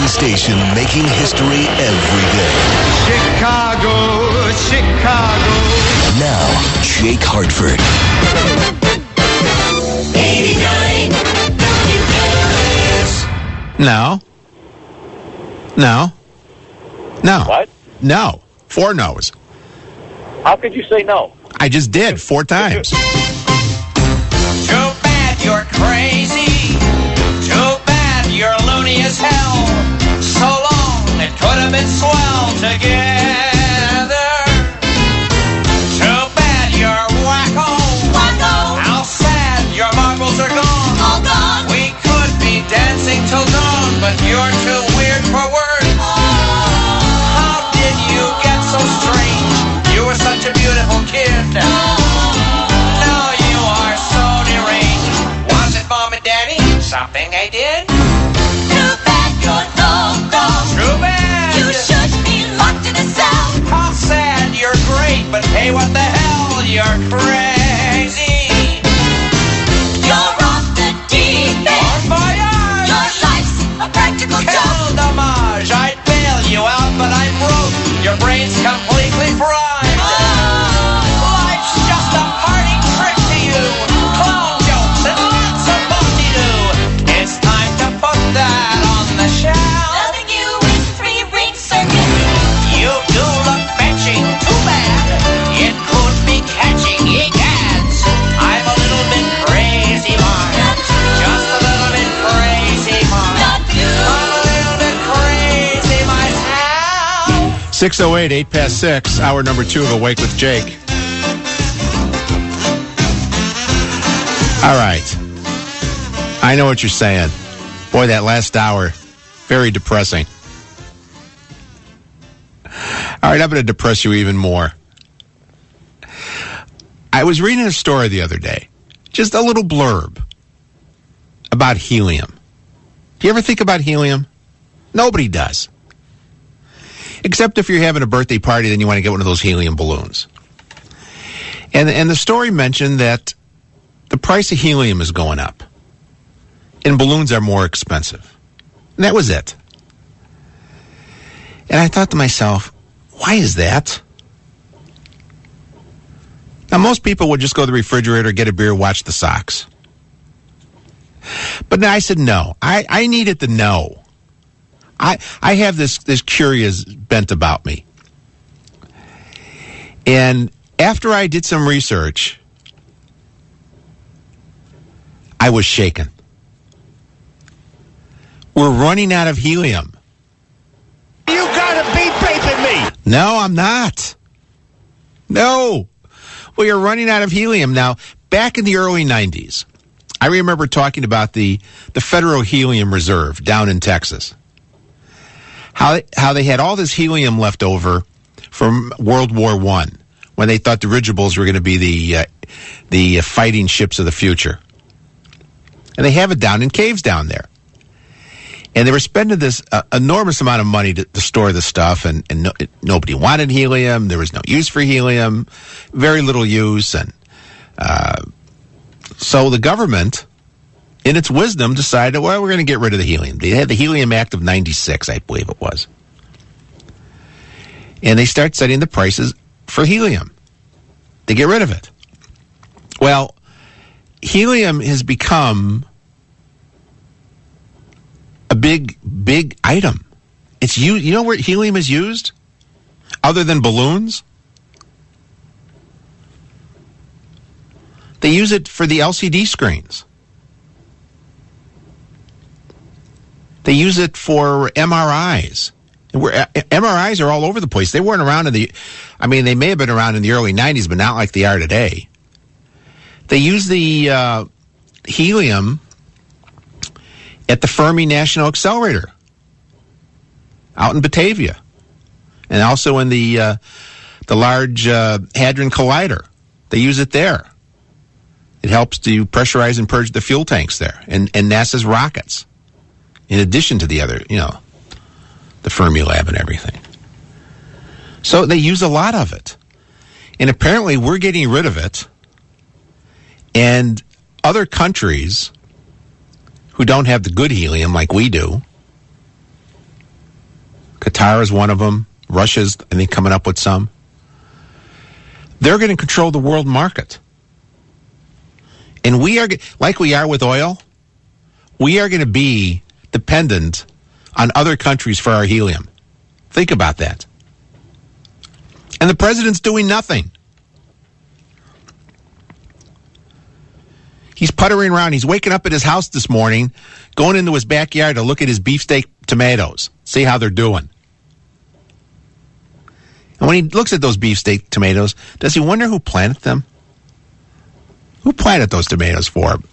one station making history every day. Chicago, Chicago. Now, Jake Hartford. 89 WS. No. What? No. 4 no's. How could you say no? I just did 4 times. Too bad you're crazy. Too bad you're loony as hell. So long, it could have been swell together. Too bad you're wacko. Wacko. How sad your marbles are gone. All gone. We could be dancing till dawn, but you're too weird for words. How did you get so strange? You were such a beautiful kid. Now you are so deranged. Was it Mom and Daddy? Something they did? Too bad you're loco. Too bad. You should be locked in a cell. How sad you're great, but hey, what the hell? You're crazy. You're off the deep end. Bon voyage. Your life's a practical joke. Quel dommage. I'd bail you out, but I'm broke. Your brain's completely fried. Life's just a party trick to you. Clown jokes and lots of booty-doo. It's time to put that on the shelf. Nothing you is three-ring circus. You do look fetching, too bad. It could be catching, egads. I'm a little bit crazy, Mark. Not true. Just a little bit crazy, Mark. Not you. I'm a little bit crazy myself. 6:08, 8 past 6, hour number 2 of Awake with Jake. All right. I know what you're saying. Boy, that last hour, very depressing. All right, I'm going to depress you even more. I was reading a story the other day, just a little blurb about helium. Do you ever think about helium? Nobody does. Except if you're having a birthday party, then you want to get one of those helium balloons. And the story mentioned that the price of helium is going up, and balloons are more expensive. And that was it. And I thought to myself, why is that? Now, most people would just go to the refrigerator, get a beer, watch the Sox. But I said no. I needed to know. I have this curious bent about me. And after I did some research, I was shaken. We're running out of helium. You gotta be raping me. No, I'm not. No. We are running out of helium. Now, back in the early 90s, I remember talking about the Federal Helium Reserve down in Texas. How they had all this helium left over from World War I, when they thought dirigibles were going to be the fighting ships of the future. And they have it down in caves down there. And they were spending this enormous amount of money to store this stuff, and nobody wanted helium. There was no use for helium, very little use. And so the government, in its wisdom, decided, well, we're going to get rid of the helium. They had the Helium Act of 96, I believe it was. And they start setting the prices for helium to get rid of it. Well, helium has become a big item. It's you know where helium is used? Other than balloons? They use it for the LCD screens. They use it for MRIs. MRIs are all over the place. They weren't around they may have been around in the early 90s, but not like they are today. They use the helium at the Fermi National Accelerator out in Batavia, and also in the Large Hadron Collider. They use it there. It helps to pressurize and purge the fuel tanks there, and NASA's rockets, in addition to the other, the Fermi Lab and everything. So they use a lot of it. And apparently we're getting rid of it. And other countries who don't have the good helium like we do Qatar is one of them. Russia's, I think, coming up with some. They're going to control the world market. And we are, like we are with oil, we are going to be dependent on other countries for our helium. Think about that. And the president's doing nothing. He's puttering around. He's waking up at his house this morning, going into his backyard to look at his beefsteak tomatoes, see how they're doing. And when he looks at those beefsteak tomatoes, does he wonder who planted them? Who planted those tomatoes for him?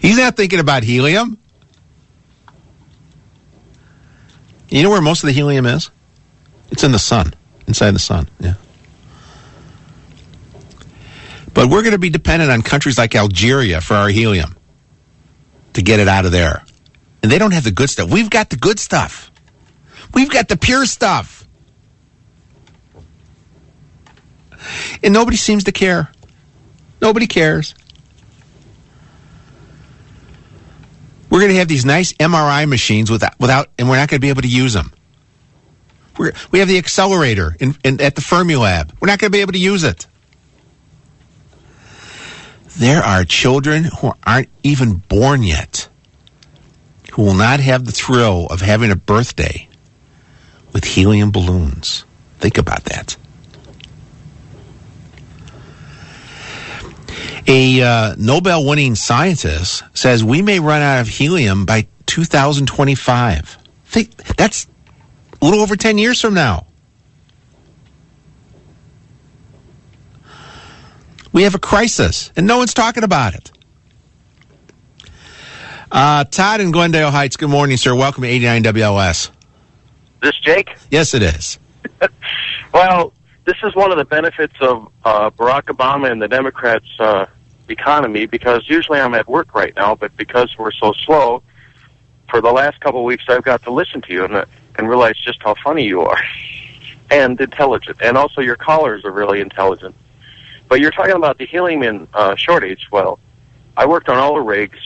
He's not thinking about helium. You know where most of the helium is? It's in the sun, inside the sun, yeah. But we're going to be dependent on countries like Algeria for our helium to get it out of there. And they don't have the good stuff. We've got the good stuff. We've got the pure stuff. And nobody seems to care. Nobody cares. We're going to have these nice MRI machines without, and we're not going to be able to use them. We have the accelerator at the Fermilab. We're not going to be able to use it. There are children who aren't even born yet who will not have the thrill of having a birthday with helium balloons. Think about that. A Nobel-winning scientist says we may run out of helium by 2025. That's a little over 10 years from now. We have a crisis, and no one's talking about it. Todd in Glendale Heights, good morning, sir. Welcome to 89 WLS. This Jake? Yes, it is. Well, this is one of the benefits of Barack Obama and the Democrats' economy, because usually I'm at work right now, but because we're so slow, for the last couple of weeks I've got to listen to you and realize just how funny you are and intelligent. And also your callers are really intelligent. But you're talking about the helium shortage. Well, I worked on all the rigs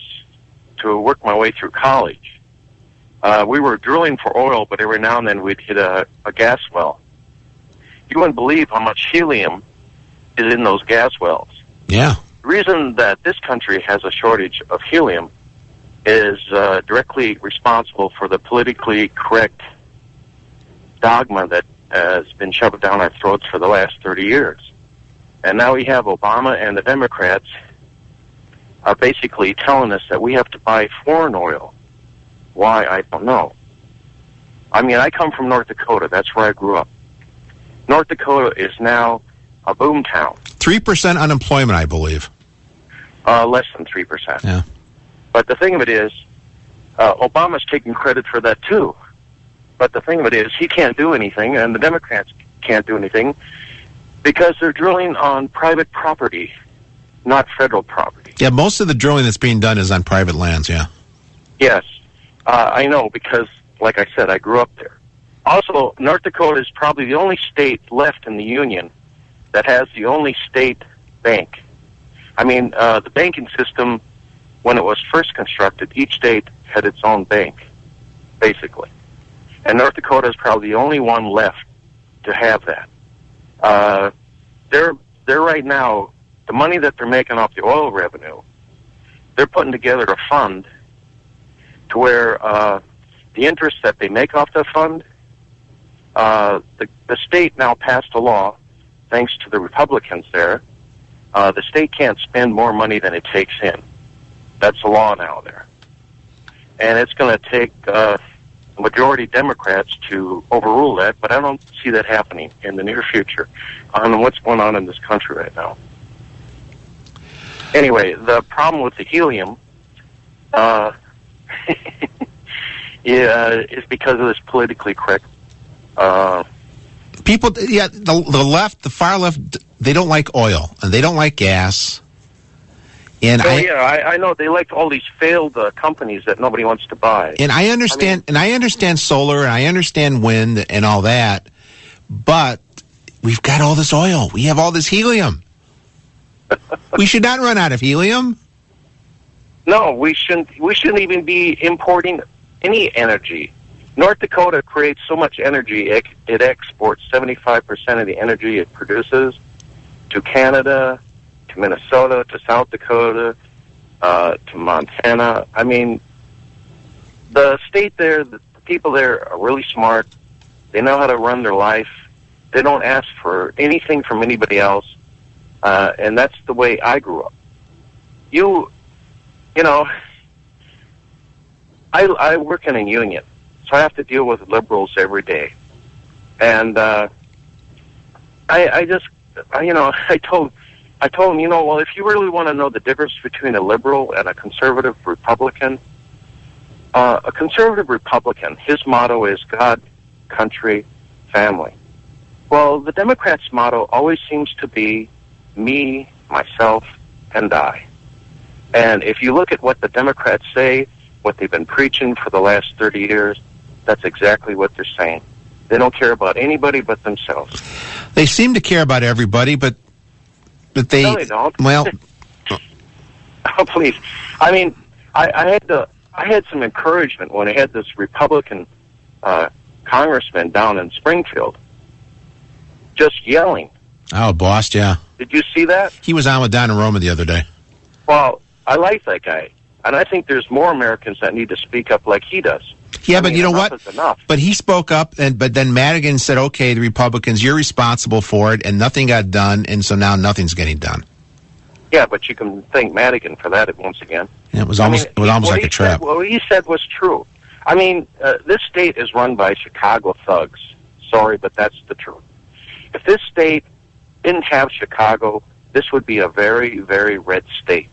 to work my way through college. We were drilling for oil, but every now and then we'd hit a gas well. You wouldn't believe how much helium is in those gas wells. Yeah. The reason that this country has a shortage of helium is directly responsible for the politically correct dogma that has been shoved down our throats for the last 30 years. And now we have Obama and the Democrats are basically telling us that we have to buy foreign oil. Why, I don't know. I mean, I come from North Dakota. That's where I grew up. North Dakota is now a boom town. 3% unemployment, I believe. Less than 3%. Yeah. But the thing of it is, Obama's taking credit for that too. But the thing of it is, he can't do anything, and the Democrats can't do anything, because they're drilling on private property, not federal property. Yeah, most of the drilling that's being done is on private lands, yeah. Yes, I know, because, like I said, I grew up there. Also, North Dakota is probably the only state left in the Union that has the only state bank. I mean, the banking system, when it was first constructed, each state had its own bank, basically. And North Dakota is probably the only one left to have that. They're right now, the money that they're making off the oil revenue, they're putting together a fund to where the interest that they make off the fund, the state now passed a law, thanks to the Republicans there, the state can't spend more money than it takes in. That's the law now there. And it's going to take majority Democrats to overrule that, but I don't see that happening in the near future on what's going on in this country right now. Anyway, the problem with the helium is because of this politically correct. People, yeah, the left, the far left, they don't like oil and they don't like gas. And I know they like all these failed companies that nobody wants to buy. And I understand, I understand solar, and I understand wind and all that, but we've got all this oil. We have all this helium. We should not run out of helium. No, we shouldn't. We shouldn't even be importing any energy. North Dakota creates so much energy, it exports 75% of the energy it produces to Canada, to Minnesota, to South Dakota, to Montana. I mean, the state there, the people there are really smart. They know how to run their life. They don't ask for anything from anybody else. And that's the way I grew up. You know, I work in a union, so I have to deal with liberals every day. And I told them, you know, well, if you really want to know the difference between a liberal and a conservative Republican, a conservative Republican, his motto is God, country, family. Well, the Democrats' motto always seems to be me, myself, and I. And if you look at what the Democrats say, what they've been preaching for the last 30 years, that's exactly what they're saying. They don't care about anybody but themselves. They seem to care about everybody, but they... No, they don't. Well... Oh, please. I mean, I had some encouragement when I had this Republican congressman down in Springfield just yelling. Oh, boss, yeah. Did you see that? He was on with Don and Roma the other day. Well, I like that guy. And I think there's more Americans that need to speak up like he does. Yeah, but you know what? Enough is enough. But he spoke up, but then Madigan said, okay, the Republicans, you're responsible for it, and nothing got done, and so now nothing's getting done. Yeah, but you can thank Madigan for that once again. Yeah, it was almost like a trap. What he said was true. I mean, this state is run by Chicago thugs. Sorry, but that's the truth. If this state didn't have Chicago, this would be a very, very red state.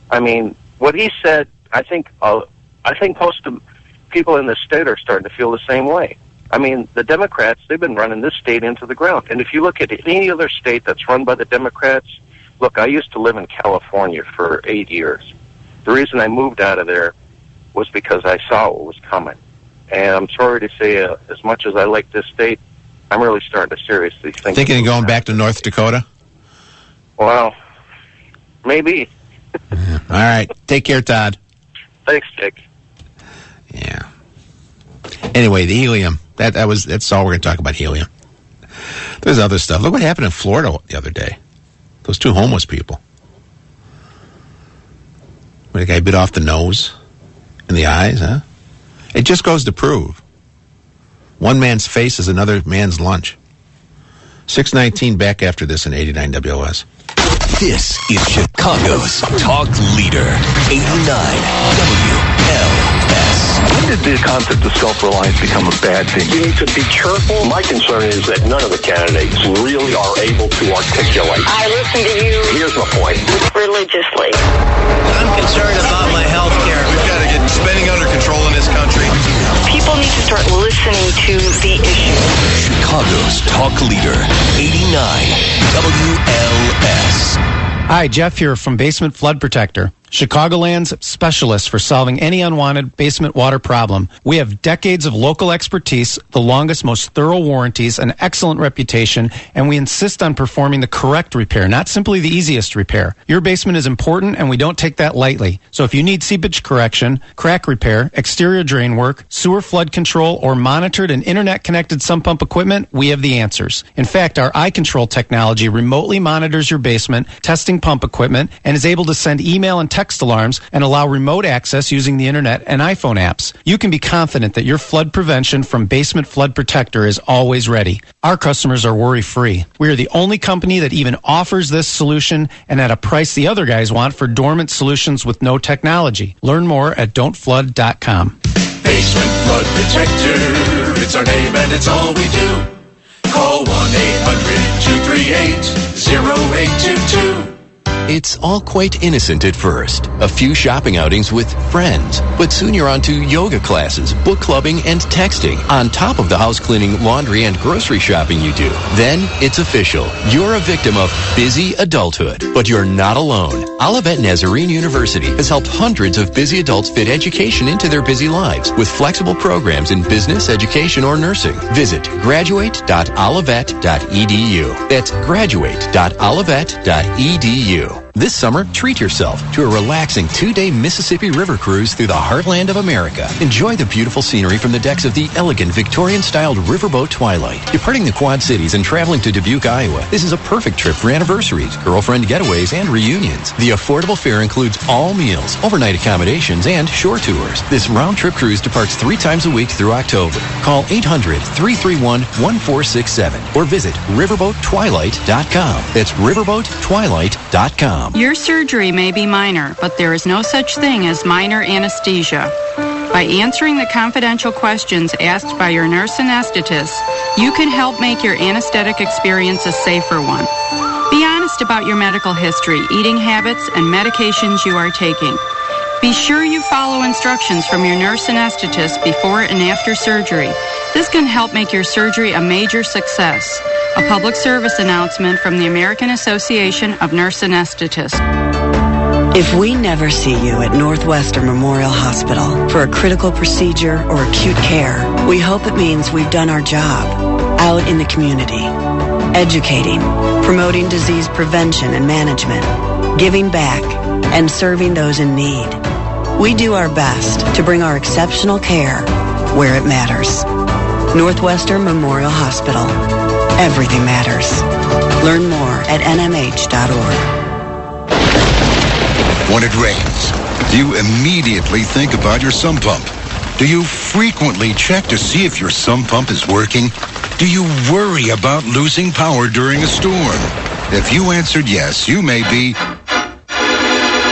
I mean, what he said, I think most of people in this state are starting to feel the same way. I mean, the Democrats, they've been running this state into the ground. And if you look at any other state that's run by the Democrats, look, I used to live in California for 8 years. The reason I moved out of there was because I saw what was coming. And I'm sorry to say, as much as I like this state, I'm really starting to seriously think... Thinking of going back to North Dakota? Well, maybe. Yeah. All right. Take care, Todd. Thanks, Jake. Yeah. Anyway, the helium. That's all we're going to talk about, helium. There's other stuff. Look what happened in Florida the other day. Those two homeless people. Where the guy bit off the nose and the eyes, huh? It just goes to prove one man's face is another man's lunch. 6:19 back after this in 89 WOS. This is Chicago's talk leader, 89 WLS. When did the concept of self-reliance become a bad thing? You need to be careful. My concern is that none of the candidates really are able to articulate. I listen to you Here's my point. religiously. I'm concerned about my health care. We've got to get spending under control in this country. People need to start listening to the issue. Chicago's talk leader, 89 WLS. Hi, Jeff here from Basement Flood Protector, Chicagoland's specialist for solving any unwanted basement water problem. We have decades of local expertise, the longest, most thorough warranties, an excellent reputation, and we insist on performing the correct repair, not simply the easiest repair. Your basement is important, and we don't take that lightly. So if you need seepage correction, crack repair, exterior drain work, sewer flood control, or monitored and internet-connected sump pump equipment, we have the answers. In fact, our iControl technology remotely monitors your basement, testing pump equipment, and is able to send email and text alarms and allow remote access using the internet and iPhone apps. You can be confident that your flood prevention from Basement Flood Protector is always ready. Our customers are worry-free. We are the only company that even offers this solution and at a price the other guys want for dormant solutions with no technology. Learn more at don'tflood.com. Basement Flood Protector, it's our name and it's all we do. Call 1-800-238-0822. It's all quite innocent at first. A few shopping outings with friends. But soon you're on to yoga classes, book clubbing, and texting, on top of the house cleaning, laundry, and grocery shopping you do. Then it's official. You're a victim of busy adulthood. But you're not alone. Olivet Nazarene University has helped hundreds of busy adults fit education into their busy lives with flexible programs in business, education, or nursing. Visit graduate.olivet.edu. That's graduate.olivet.edu. This summer, treat yourself to a relaxing 2-day Mississippi River cruise through the heartland of America. Enjoy the beautiful scenery from the decks of the elegant Victorian-styled Riverboat Twilight. Departing the Quad Cities and traveling to Dubuque, Iowa, this is a perfect trip for anniversaries, girlfriend getaways, and reunions. The affordable fare includes all meals, overnight accommodations, and shore tours. This round-trip cruise departs 3 times a week through October. Call 800-331-1467 or visit riverboattwilight.com. That's riverboattwilight.com. Your surgery may be minor, but there is no such thing as minor anesthesia. By answering the confidential questions asked by your nurse anesthetist, you can help make your anesthetic experience a safer one. Be honest about your medical history, eating habits, and medications you are taking. Be sure you follow instructions from your nurse anesthetist before and after surgery. This can help make your surgery a major success. A public service announcement from the American Association of Nurse Anesthetists. If we never see you at Northwestern Memorial Hospital for a critical procedure or acute care, we hope it means we've done our job out in the community, educating, promoting disease prevention and management, giving back, and serving those in need. We do our best to bring our exceptional care where it matters. Northwestern Memorial Hospital. Everything matters. Learn more at nmh.org. When it rains, you immediately think about your sump pump. Do you frequently check to see if your sump pump is working? Do you worry about losing power during a storm? If you answered yes, you may be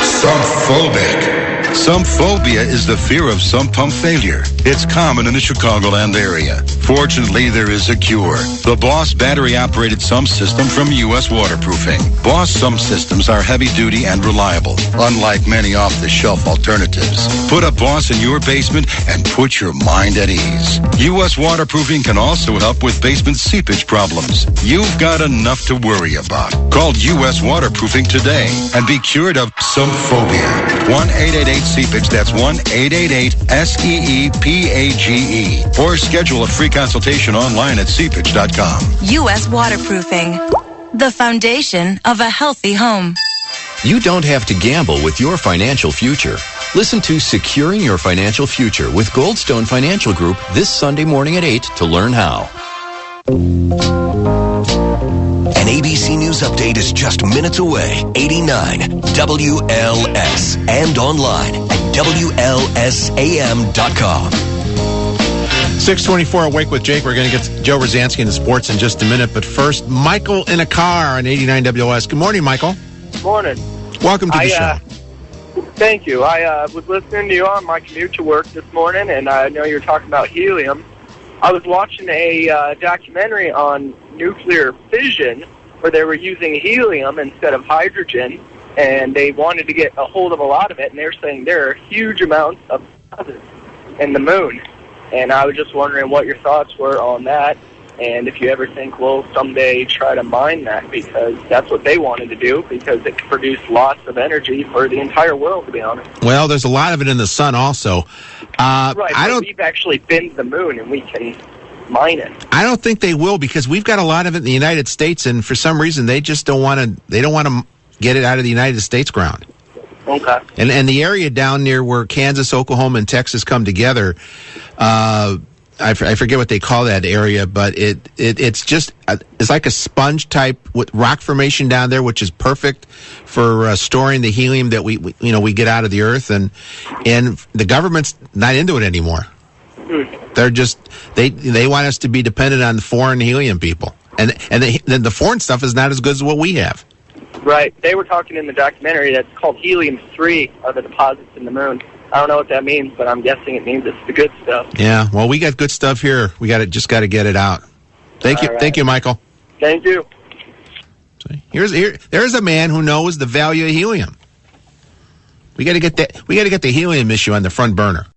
sump-phobic. Sump-phobia is the fear of sump pump failure. It's common in the Chicagoland area. Fortunately, there is a cure. The Boss battery-operated sump system from U.S. Waterproofing. Boss sump systems are heavy-duty and reliable, unlike many off-the-shelf alternatives. Put a Boss in your basement and put your mind at ease. U.S. Waterproofing can also help with basement seepage problems. You've got enough to worry about. Call U.S. Waterproofing today and be cured of sump-phobia. 1-888-SEEPAGE. That's 1-888-SEEPAGE. Or schedule a free consultation online at seepage.com. U.S. Waterproofing, the foundation of a healthy home. You don't have to gamble with your financial future. Listen to Securing Your Financial Future with Goldstone Financial Group this Sunday morning at 8 to learn how. An ABC News update is just minutes away. 89 WLS and online at WLSAM.com. 624 Awake with Jake. We're going to get Joe Rosansky into sports in just a minute. But first, Michael in a car on 89 WLS. Good morning, Michael. Morning. Welcome to the show. Thank you. I was listening to you on my commute to work this morning, and I know you were talking about helium. I was watching a documentary on nuclear fission where they were using helium instead of hydrogen, and they wanted to get a hold of a lot of it, and they're saying there are huge amounts of deposits in the moon. And I was just wondering what your thoughts were on that, and if you ever think we'll someday try to mine that, because that's what they wanted to do, because it could produce lots of energy for the entire world, to be honest. Well, there's a lot of it in the sun also. We've actually been to the moon, and we can mine it. I don't think they will, because we've got a lot of it in the United States, and for some reason they just don't want to. They don't want to get it out of the United States ground. Okay. And the area down near where Kansas, Oklahoma, and Texas come together, I forget what they call that area, but it's just it's like a sponge type with rock formation down there, which is perfect for storing the helium that we get out of the earth, and the government's not into it anymore. They're just they want us to be dependent on the foreign helium people, and the foreign stuff is not as good as what we have. Right. They were talking in the documentary that's called Helium-3 are the deposits in the moon. I don't know what that means, but I'm guessing it means it's the good stuff. Yeah. Well, we got good stuff here. We just got to get it out. Thank you. Right. Thank you, Michael. Thank you. There's a man who knows the value of helium. We got to get the helium issue on the front burner.